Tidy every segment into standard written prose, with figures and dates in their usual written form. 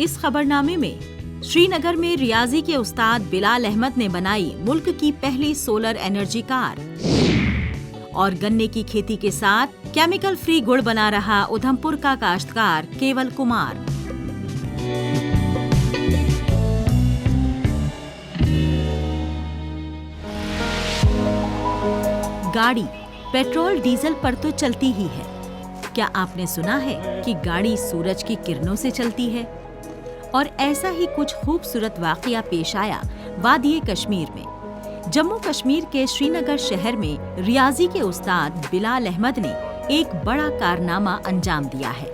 इस खबरनामे में श्रीनगर में रियाजी के उस्ताद बिलाल अहमद ने बनाई मुल्क की पहली सोलर एनर्जी कार और गन्ने की खेती के साथ केमिकल फ्री गुड़ बना रहा उधमपुर का काश्तकार केवल कुमार। गाड़ी पेट्रोल डीजल पर तो चलती ही है। क्या आपने सुना है कि गाड़ी सूरज की किरणों से चलती है? और ऐसा ही कुछ खूबसूरत वाकया पेश आया वादी कश्मीर में। जम्मू कश्मीर के श्रीनगर शहर में रियाजी के उस्ताद बिलाल अहमद ने एक बड़ा कारनामा अंजाम दिया है।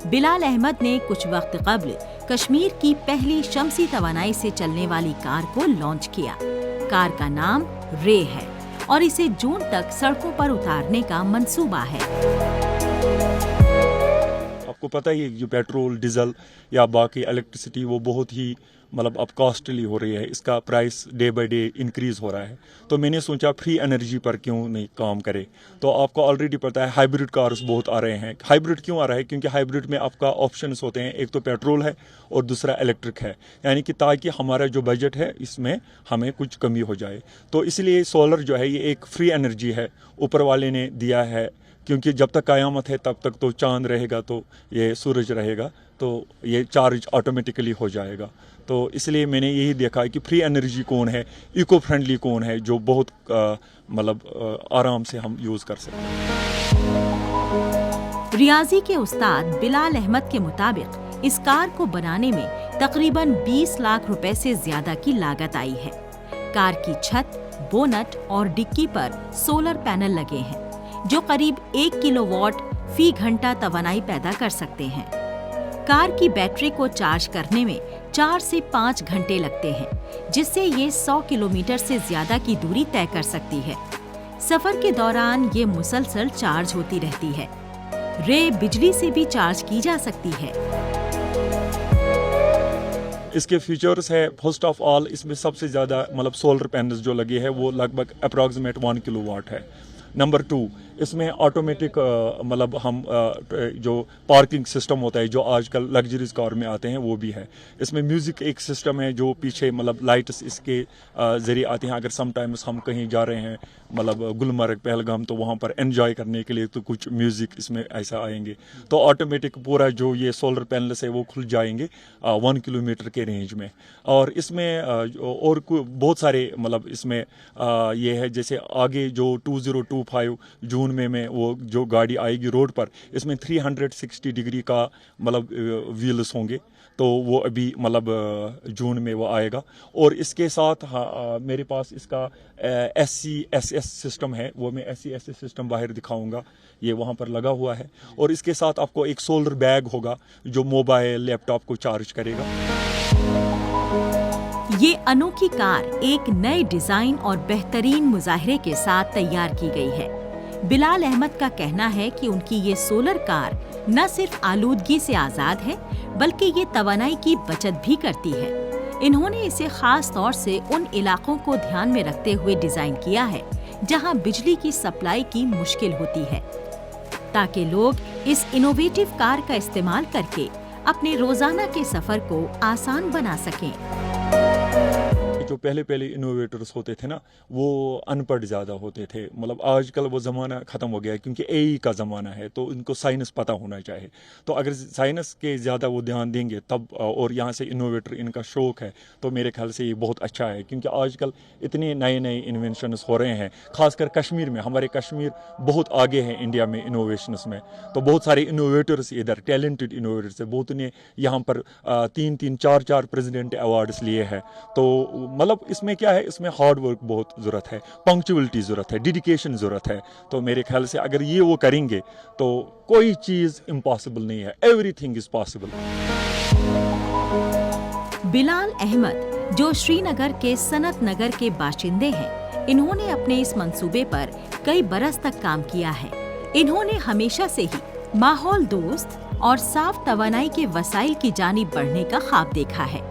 बिलाल अहमद ने कुछ वक्त कब्ल कश्मीर की पहली शमसी तवानाई से चलने वाली कार को लॉन्च किया। कार का नाम रे है और इसे जून तक सड़कों पर उतारने का मंसूबा है। आपको पता ही है जो पेट्रोल डीजल या बाकी इलेक्ट्रिसिटी वो बहुत ही अब कॉस्टली हो रही है, इसका price day by day increase हो रहा है। तो मैंने सोचा फ्री एनर्जी पर क्यों नहीं काम करे। तो आपको ऑलरेडी पता है हाइब्रिड कार्स बहुत आ रहे हैं। हाइब्रिड क्यों आ रहा है? क्योंकि हाइब्रिड में आपका ऑप्शंस होते हैं, एक तो पेट्रोल है और दूसरा इलेक्ट्रिक है, यानी कि ताकि हमारा जो बजट है इसमें हमें कुछ कमी हो जाए। तो इसलिए सोलर जो है ये एक फ्री एनर्जी है, ऊपर वाले ने दिया है। क्योंकि जब तक क़यामत है तब तक तो चांद रहेगा, तो ये सूरज रहेगा, तो ये चार्ज ऑटोमेटिकली हो जाएगा। तो इसलिए मैंने यही देखा है कि फ्री एनर्जी कौन है, इको फ्रेंडली कौन है, जो बहुत आराम से हम यूज़ कर सकते हैं। रियाजी के उस्ताद बिलाल अहमद के मुताबिक इस कार को बनाने में तकरीबन 20 लाख रुपए से ज्यादा की लागत आई है। कार की छत, बोनट और डिक्की पर सोलर पैनल लगे हैं जो करीब 1 किलोवाट फी घंटा तवानाई पैदा कर सकते हैं। कार की बैटरी को चार्ज करने में 4 से 5 घंटे लगते हैं, जिससे ये 100 किलोमीटर से ज्यादा की दूरी तय कर सकती है। सफर के दौरान ये मुसलसल चार्ज होती रहती है। रे बिजली से भी चार्ज की जा सकती है। इसके फीचर्स है, फर्स्ट ऑफ ऑल इसमें सबसे ज़्यादा सोलर पैनल्स जो लगे हैं वो लगभग अप्रॉक्सीमेट 1 किलोवाट है। नंबर 2, इसमें ऑटोमेटिक हम जो पार्किंग सिस्टम होता है जो आजकल लग्जरीज कार में आते हैं वो भी है। इसमें म्यूज़िक एक सिस्टम है जो पीछे लाइट्स इसके ज़रिए आती हैं। अगर समटाइम्स हम कहीं जा रहे हैं गुलमर्ग पहलगाम, तो वहाँ पर एंजॉय करने के लिए तो कुछ म्यूज़िक इसमें ऐसा आएंगे, तो ऑटोमेटिक पूरा जो ये सोलर पैनल्स है वो खुल जाएंगे 1 किलोमीटर के रेंज में। और इसमें और बहुत सारे इसमें ये है, जैसे आगे जो 2025 जून में वो जो गाड़ी आएगी रोड पर, इसमें 360 डिग्री का व्हील्स होंगे, तो वो अभी जून में वो आएगा। और इसके साथ मेरे पास इसका SCSS सिस्टम है, वो मैं SCSS सिस्टम बाहर दिखाऊंगा, ये वहाँ पर लगा हुआ है। और इसके साथ आपको एक सोलर बैग होगा जो मोबाइल लैपटॉप को चार्ज करेगा। ये अनोखी कार एक नए डिजाइन और बेहतरीन मुजाहरे के साथ तैयार की गई है। बिलाल अहमद का कहना है कि उनकी ये सोलर कार न सिर्फ आलूदगी से आजाद है, बल्कि ये तवानाई की बचत भी करती है। इन्होंने इसे खास तौर से उन इलाकों को ध्यान में रखते हुए डिजाइन किया है जहां बिजली की सप्लाई की मुश्किल होती है, ताकि लोग इस इनोवेटिव कार का इस्तेमाल करके अपने रोजाना के सफर को आसान बना सकें। जो पहले इनोवेटर्स होते थे ना, वो अनपढ़ ज़्यादा होते थे। आजकल वो ज़माना ख़त्म हो गया है, क्योंकि AI का ज़माना है, तो इनको साइंस पता होना चाहिए। तो अगर साइंस के ज़्यादा वो ध्यान देंगे तब, और यहाँ से इनोवेटर इनका शौक़ है, तो मेरे ख्याल से ये बहुत अच्छा है। क्योंकि आजकल इतने नए इन्वेंशंस हो रहे हैं, ख़ासकर कश्मीर में। हमारे कश्मीर बहुत आगे है इंडिया में इनोवेशंस में, तो बहुत सारे इनोवेटर्स इधर, टैलेंटेड इनोवेटर्स है, बहुत ने यहाँ पर 3-3, 4-4 प्रेसिडेंट अवार्ड्स लिए हैं। तो इसमें क्या है, इसमें हार्ड वर्क बहुत ज़रूरत है, पंक्चुअलिटी ज़रूरत है, डेडिकेशन ज़रूरत है। तो मेरे ख्याल से अगर ये वो करेंगे तो कोई चीज़ इम्पॉसिबल नहीं है, everything is possible. Bilal Ahmad, जो श्रीनगर के सनत नगर के बाशिंदे हैं, इन्होंने अपने इस मंसूबे पर कई बरस तक काम किया है। इन्होंने हमेशा से ही माहौल दोस्त और साफ तवानाई के वसाइल की जानिब बढ़ने का ख्वाब देखा है।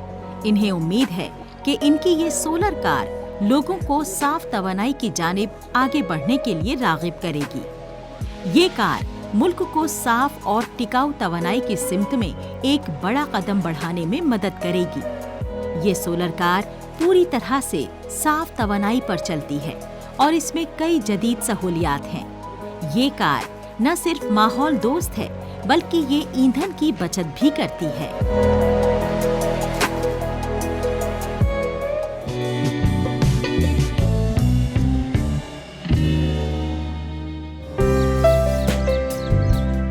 इन्हें उम्मीद है कि इनकी ये सोलर कार लोगों को साफ तवानाई की जानिब आगे बढ़ने के लिए राग़िब करेगी। ये कार मुल्क को साफ और टिकाऊ तवानाई की सिमत में एक बड़ा कदम बढ़ाने में मदद करेगी। ये सोलर कार पूरी तरह से साफ तवानाई पर चलती है और इसमें कई जदीद सहूलियात हैं। ये कार न सिर्फ माहौल दोस्त है बल्कि ये ईंधन की बचत भी करती है।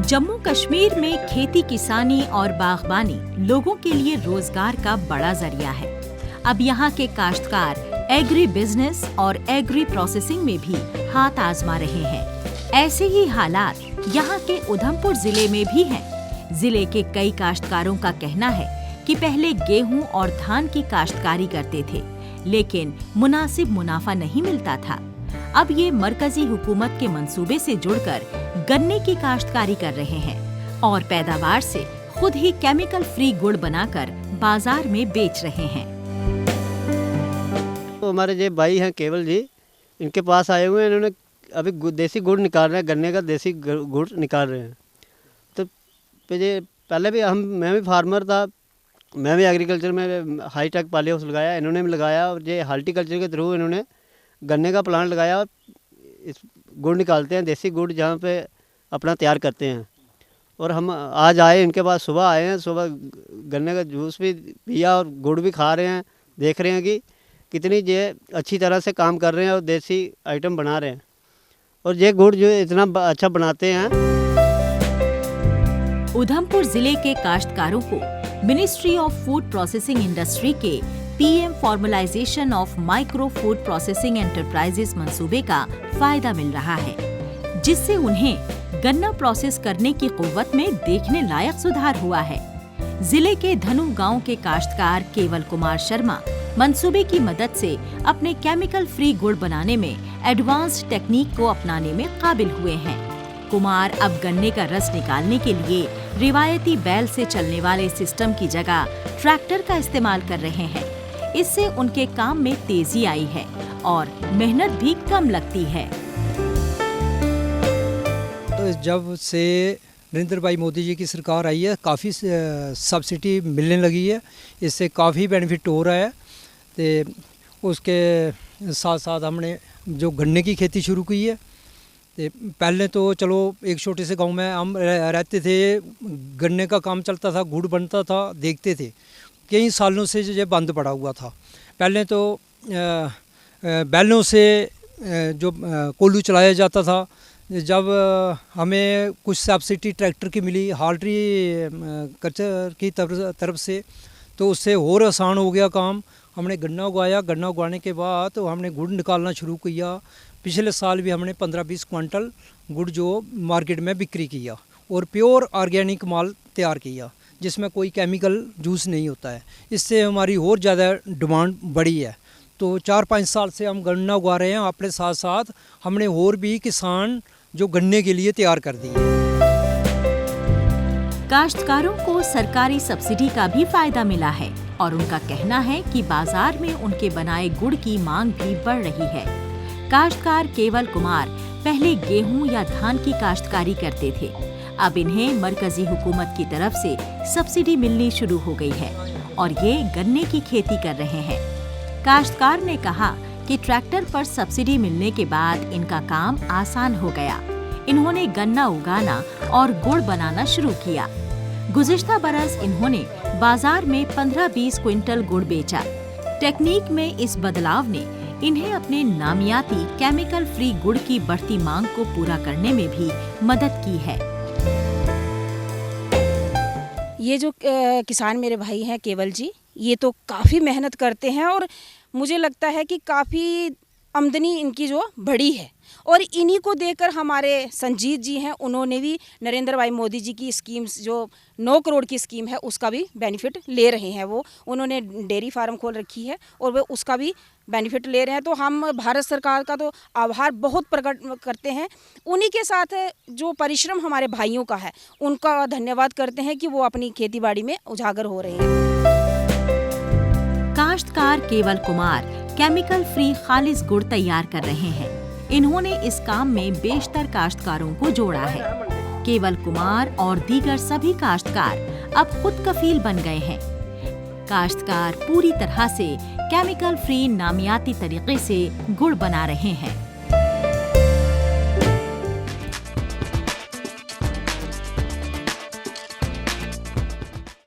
जम्मू कश्मीर में खेती किसानी और बागबानी लोगों के लिए रोजगार का बड़ा जरिया है। अब यहाँ के काश्तकार एग्री बिजनेस और एग्री प्रोसेसिंग में भी हाथ आजमा रहे हैं। ऐसे ही हालात यहाँ के उधमपुर जिले में भी हैं। जिले के कई काश्तकारों का कहना है कि पहले गेहूं और धान की काश्तकारी करते थे, लेकिन मुनासिब मुनाफा नहीं मिलता था। अब ये मरकजी हुकूमत के मंसूबे से जुड़कर गन्ने की काश्तकारी कर रहे हैं और पैदावार से खुद ही केमिकल फ्री गुड़ बनाकर बाजार में बेच रहे हैं। तो हमारे जो भाई हैं केवल जी, इनके पास आए हुए हैं। इन्होंने अभी देसी गुड़ निकाल रहे हैं, गन्ने का देसी गुड़ निकाल रहे हैं। तो पहले भी मैं भी फार्मर था, मैं भी एग्रीकल्चर में हाई टेक पॉली हाउस लगाया, इन्होंने भी लगाया। और ये हार्टिकल्चर के थ्रू इन्होंने गन्ने का प्लांट लगाया। इस गुड़ निकालते हैं, देसी गुड़ जहाँ पे अपना तैयार करते हैं। और हम आज आए इनके पास, सुबह आए हैं, सुबह गन्ने का जूस भी पिया और गुड़ भी खा रहे हैं। देख रहे हैं कि कितनी ये अच्छी तरह से काम कर रहे हैं और देसी आइटम बना रहे हैं। और ये गुड़ जो इतना अच्छा बनाते हैं। उधमपुर जिले के काश्तकारों को ministry of food processing industry के PM formalisation of micro food processing enterprises मंसूबे का फायदा मिल रहा है, जिससे उन्हें गन्ना प्रोसेस करने की कुव्वत में देखने लायक सुधार हुआ है। जिले के धनु गांव के काश्तकार केवल कुमार शर्मा मंसूबे की मदद से अपने केमिकल फ्री गुड़ बनाने में एडवांस्ड टेक्निक को अपनाने में काबिल हुए हैं। कुमार अब गन्ने का रस निकालने के लिए रिवायती बैल से चलने वाले सिस्टम की जगह ट्रैक्टर का इस्तेमाल कर रहे हैं। इससे उनके काम में तेजी आई है और मेहनत भी कम लगती है। तो जब से नरेंद्र भाई मोदी जी की सरकार आई है, काफ़ी सब्सिडी मिलने लगी है, इससे काफ़ी बेनिफिट हो रहा है। तो उसके साथ साथ हमने जो गन्ने की खेती शुरू की है। तो पहले तो चलो एक छोटे से गांव में हम रहते थे, गन्ने का काम चलता था, गुड़ बनता था, देखते थे। कई सालों से ये बंद पड़ा हुआ था। पहले तो बैलों से जो कोल्हू चलाया जाता था। जब हमें कुछ सब्सिडी ट्रैक्टर की मिली हाल्ट्री कल्चर की तरफ से, तो उससे और आसान हो गया काम। हमने गन्ना उगाया, गन्ना उगाने के बाद तो हमने गुड़ निकालना शुरू किया। पिछले साल भी हमने 15-20 क्विंटल गुड़ जो मार्केट में बिक्री किया और प्योर ऑर्गेनिक माल तैयार किया, जिसमें कोई केमिकल जूस नहीं होता है। इससे हमारी और ज़्यादा डिमांड बढ़ी है। तो 4-5 साल से हम गन्ना उगा रहे हैं। अपने साथ साथ हमने और भी किसान जो गन्ने के लिए तैयार कर दिए। काश्तकारों को सरकारी सब्सिडी का भी फायदा मिला है और उनका कहना है कि बाजार में उनके बनाए गुड़ की मांग भी बढ़ रही है। काश्तकार केवल कुमार पहले गेहूं या धान की काश्तकारी करते थे। अब इन्हें मरकजी हुकूमत की तरफ से सब्सिडी मिलनी शुरू हो गई है और ये गन्ने की खेती कर रहे हैं। काश्तकार ने कहा कि ट्रैक्टर पर सब्सिडी मिलने के बाद इनका काम आसान हो गया। इन्होंने गन्ना उगाना और गुड़ बनाना शुरू किया। गुज़िश्ता बरस इन्होंने बाजार में 15-20 क्विंटल गुड़ बेचा। टेक्निक में इस बदलाव ने इन्हें अपने नामियाती केमिकल फ्री गुड़ की बढ़ती मांग को पूरा करने में भी मदद की है। ये जो किसान मेरे भाई हैं केवल जी, ये तो काफ़ी मेहनत करते हैं और मुझे लगता है कि काफ़ी आमदनी इनकी जो बढ़ी है। और इन्हीं को देखकर हमारे संजीत जी हैं, उन्होंने भी नरेंद्र भाई मोदी जी की स्कीम्स जो 9 करोड़ की स्कीम है उसका भी बेनिफिट ले रहे हैं। वो उन्होंने डेयरी फार्म खोल रखी है और वो उसका भी बेनिफिट ले रहे हैं। तो हम भारत सरकार का तो आभार बहुत प्रकट करते हैं। उन्हीं के साथ जो परिश्रम हमारे भाइयों का है उनका धन्यवाद करते हैं कि वो अपनी खेती बाड़ी में उजागर हो रहे हैं। काश्तकार केवल कुमार केमिकल फ्री खालिस गुड़ तैयार कर रहे हैं। इन्होंने इस काम में बेशतर काश्तकारों को जोड़ा है। केवल कुमार और दीगर सभी काश्तकार अब खुद कफील बन गए हैं। काश्तकार पूरी तरह से केमिकल फ्री नामियाती तरीके से गुड़ बना रहे हैं।